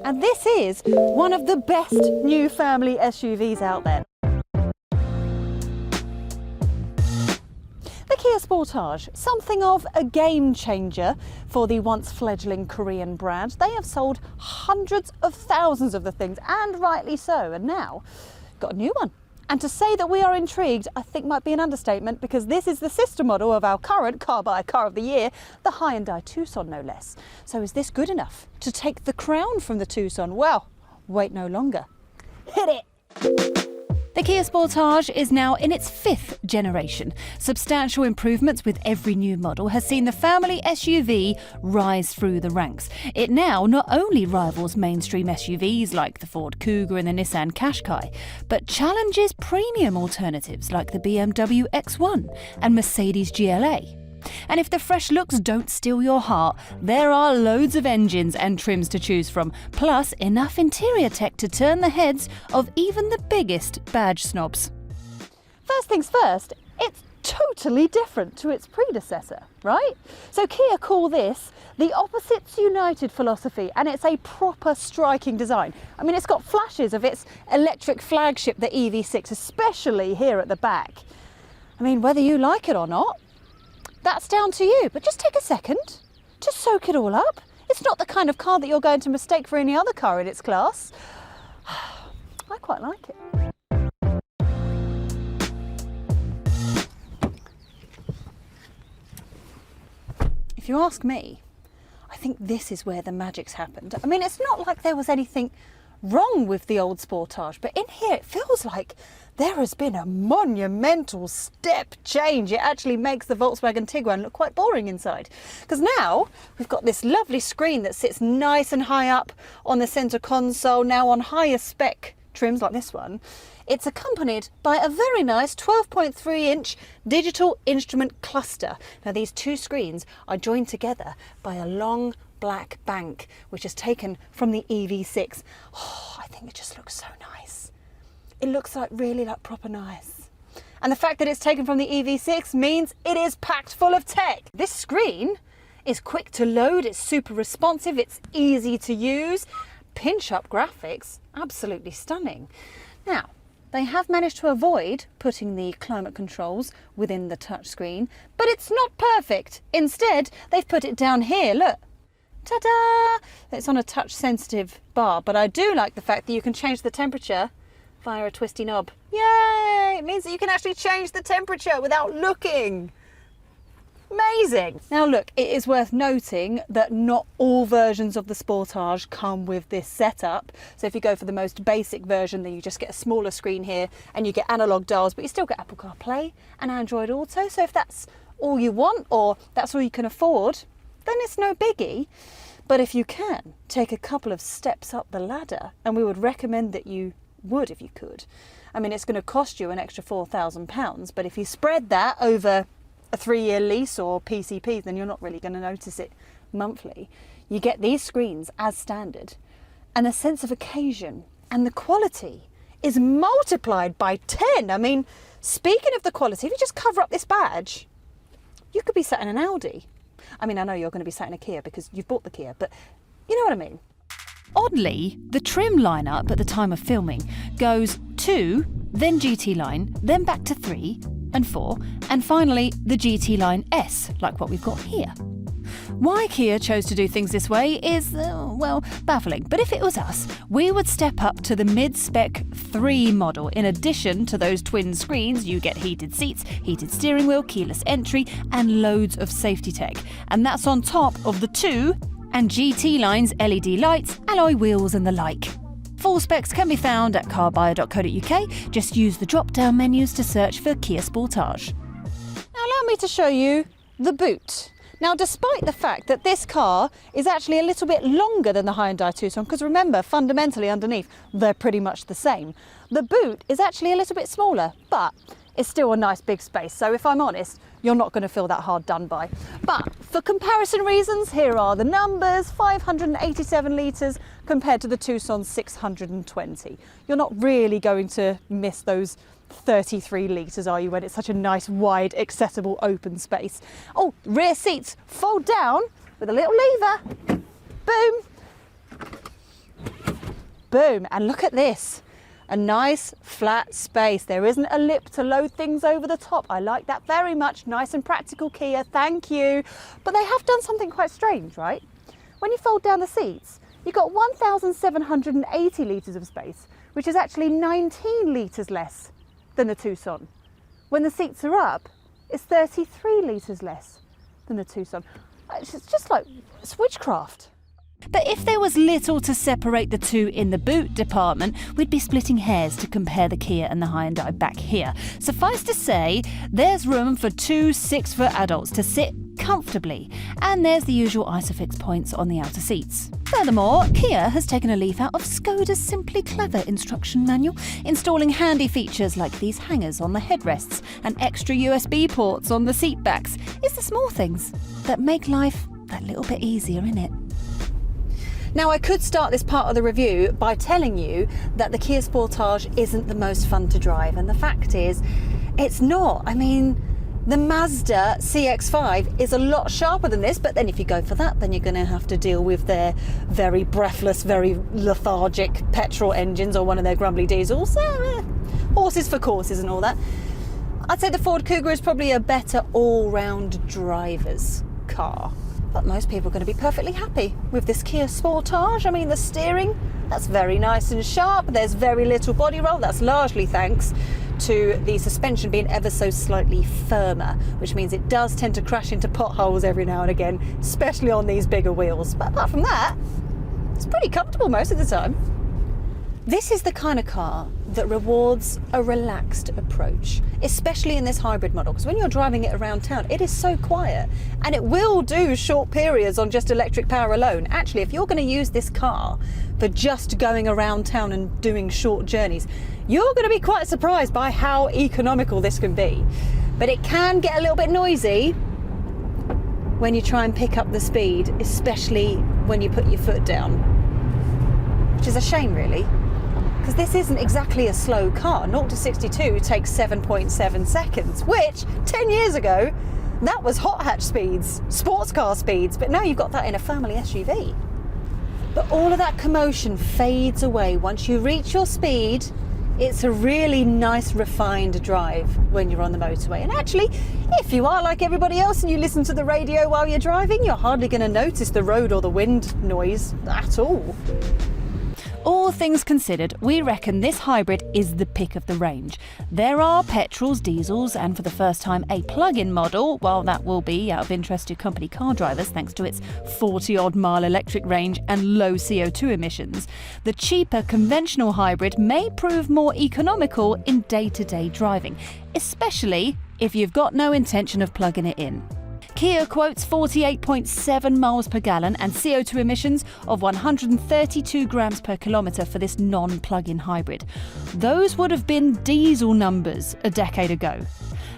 And this is one of the best new family SUVs out there. The Kia Sportage, something of a game changer for the once fledgling Korean brand. They have sold hundreds of thousands of the things, and rightly so, and now got a new one. And to say that we are intrigued, I think might be an understatement, because this is the sister model of our current Carbuyer car of the year, the Hyundai Tucson no less. So is this good enough to take the crown from the Tucson? Well, wait no longer. Hit it! The Kia Sportage is now in its 5th generation. Substantial improvements with every new model has seen the family SUV rise through the ranks. It now not only rivals mainstream SUVs like the Ford Kuga and the Nissan Qashqai, but challenges premium alternatives like the BMW X1 and Mercedes GLA. And if the fresh looks don't steal your heart, there are loads of engines and trims to choose from, plus enough interior tech to turn the heads of even the biggest badge snobs. First things first, it's totally different to its predecessor, right? So Kia call this the Opposites United philosophy, and it's a proper striking design. I mean, it's got flashes of its electric flagship, the EV6, especially here at the back. I mean, whether you like it or not, that's down to you, but just take a second, just soak it all up. It's not the kind of car that you're going to mistake for any other car in its class. I quite like it. If you ask me, I think this is where the magic's happened. I mean, it's not like there was anything wrong with the old Sportage, but in here it feels like there has been a monumental step change. It actually makes the Volkswagen Tiguan look quite boring inside, because now we've got this lovely screen that sits nice and high up on the centre console. Now on higher spec trims like this one, it's accompanied by a very nice 12.3-inch digital instrument cluster. Now these two screens are joined together by a long black bank, which is taken from the EV6. Oh, I think it just looks so nice. It looks really like proper nice. And the fact that it's taken from the EV6 means it is packed full of tech. This screen is quick to load, it's super responsive, it's easy to use. Pinch-up graphics, absolutely stunning. Now, they have managed to avoid putting the climate controls within the touchscreen, but it's not perfect. Instead, they've put it down here, look. Ta-da! It's on a touch-sensitive bar, but I do like the fact that you can change the temperature via a twisty knob. Yay! It means that you can actually change the temperature without looking. Amazing! Now look, it is worth noting that not all versions of the Sportage come with this setup. So if you go for the most basic version, then you just get a smaller screen here and you get analog dials, but you still get Apple CarPlay and Android Auto. So if that's all you want, or that's all you can afford, then it's no biggie. But if you can, take a couple of steps up the ladder, and we would recommend that you would if you could. I mean, it's going to cost you an extra £4,000, but if you spread that over a 3-year lease or PCP, then you're not really going to notice it monthly. You get these screens as standard, and a sense of occasion, and the quality is multiplied by 10. I mean, speaking of the quality, if you just cover up this badge, you could be sat in an Audi. I mean, I know you're going to be sat in a Kia because you've bought the Kia, but you know what I mean. Oddly, the trim lineup at the time of filming goes 2, then GT line, then back to 3 and 4, and finally the GT line S, like what we've got here. Why Kia chose to do things this way is, well, baffling. But if it was us, we would step up to the mid-spec 3 model. In addition to those twin screens, you get heated seats, heated steering wheel, keyless entry, and loads of safety tech. And that's on top of the 2 and GT lines, LED lights, alloy wheels and the like. Full specs can be found at carbuyer.co.uk. Just use the drop-down menus to search for Kia Sportage. Now allow me to show you the boot. Now, despite the fact that this car is actually a little bit longer than the Hyundai Tucson, because remember, fundamentally underneath, they're pretty much the same, the boot is actually a little bit smaller, but it's still a nice big space. So if I'm honest, you're not going to feel that hard done by. But for comparison reasons, here are the numbers: 587 litres compared to the Tucson's 620. You're not really going to miss those 33 litres, are you, when it's such a nice, wide, accessible, open space. Oh, rear seats fold down with a little lever. Boom. Boom, and look at this. A nice flat space. There isn't a lip to load things over the top. I like that very much. Nice and practical, Kia, thank you. But they have done something quite strange, right? When you fold down the seats, you've got 1,780 litres of space, which is actually 19 litres less than the Tucson. When the seats are up, it's 33 litres less than the Tucson. It's just like, it's witchcraft. But if there was little to separate the two in the boot department, we'd be splitting hairs to compare the Kia and the Hyundai back here. Suffice to say, there's room for two 6-foot adults to sit comfortably, and there's the usual Isofix points on the outer seats. Furthermore, Kia has taken a leaf out of Skoda's Simply Clever instruction manual, installing handy features like these hangers on the headrests and extra USB ports on the seat backs. It's the small things that make life that little bit easier, innit? Now, I could start this part of the review by telling you that the Kia Sportage isn't the most fun to drive, and the fact is, it's not. I mean, the Mazda CX-5 is a lot sharper than this, but then if you go for that, then you're going to have to deal with their very breathless, very lethargic petrol engines or one of their grumbly diesels. Horses for courses and all that. I'd say the Ford Kuga is probably a better all-round driver's car. But most people are going to be perfectly happy with this Kia Sportage. I mean, the steering, that's very nice and sharp. There's very little body roll. That's largely thanks to the suspension being ever so slightly firmer, which means it does tend to crash into potholes every now and again, especially on these bigger wheels. But apart from that, it's pretty comfortable most of the time. This is the kind of car that rewards a relaxed approach, especially in this hybrid model, because when you're driving it around town, it is so quiet, and it will do short periods on just electric power alone. Actually, if you're going to use this car for just going around town and doing short journeys, you're going to be quite surprised by how economical this can be. But it can get a little bit noisy when you try and pick up the speed, especially when you put your foot down, which is a shame, really. Because this isn't exactly a slow car. 0 to 62 takes 7.7 seconds, which 10 years ago, that was hot hatch speeds, sports car speeds, but now you've got that in a family SUV. But all of that commotion fades away once you reach your speed. It's a really nice, refined drive when you're on the motorway. And actually, if you are like everybody else and you listen to the radio while you're driving, you're hardly going to notice the road or the wind noise at all. All things considered, we reckon this hybrid is the pick of the range. There are petrols, diesels, and for the first time a plug-in model, while that will be out of interest to company car drivers thanks to its 40-odd mile electric range and low CO2 emissions. The cheaper conventional hybrid may prove more economical in day-to-day driving, especially if you've got no intention of plugging it in. Kia quotes 48.7 miles per gallon and CO2 emissions of 132 grams per kilometre for this non-plug-in hybrid. Those would have been diesel numbers a decade ago.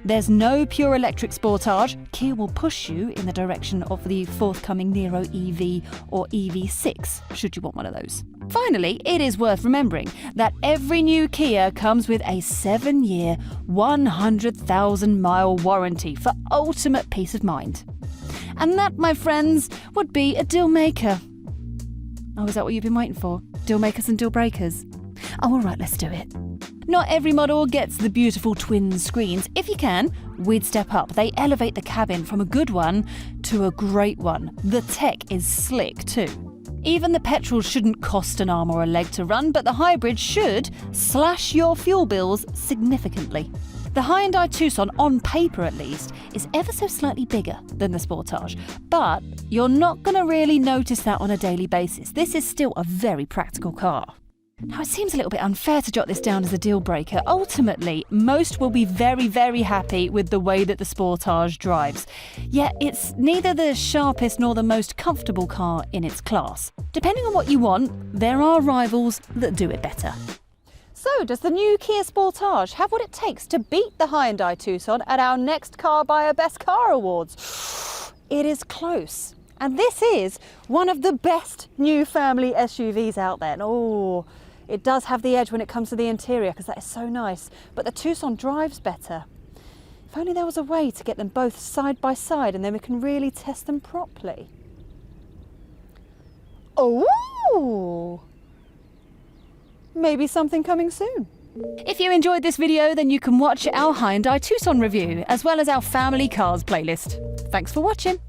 There's no pure electric Sportage. Kia will push you in the direction of the forthcoming Niro EV or EV6, should you want one of those. Finally, it is worth remembering that every new Kia comes with a 7-year, 100,000-mile warranty for ultimate peace of mind. And that, my friends, would be a deal maker. Oh, is that what you've been waiting for? Deal makers and deal breakers? Oh, all right, let's do it. Not every model gets the beautiful twin screens. If you can, we'd step up. They elevate the cabin from a good one to a great one. The tech is slick too. Even the petrol shouldn't cost an arm or a leg to run, but the hybrid should slash your fuel bills significantly. The Hyundai Tucson, on paper at least, is ever so slightly bigger than the Sportage, but you're not going to really notice that on a daily basis. This is still a very practical car. Now, it seems a little bit unfair to jot this down as a deal breaker. Ultimately, most will be very, very happy with the way that the Sportage drives. Yet it's neither the sharpest nor the most comfortable car in its class. Depending on what you want, there are rivals that do it better. So, does the new Kia Sportage have what it takes to beat the Hyundai Tucson at our next Carbuyer Best Car Awards? It is close. And this is one of the best new family SUVs out there. And oh, it does have the edge when it comes to the interior, because that is so nice. But the Tucson drives better. If only there was a way to get them both side by side, and then we can really test them properly. Oh! maybe something coming soon. If you enjoyed this video, then you can watch our Hyundai Tucson review, as well as our family cars playlist. Thanks for watching.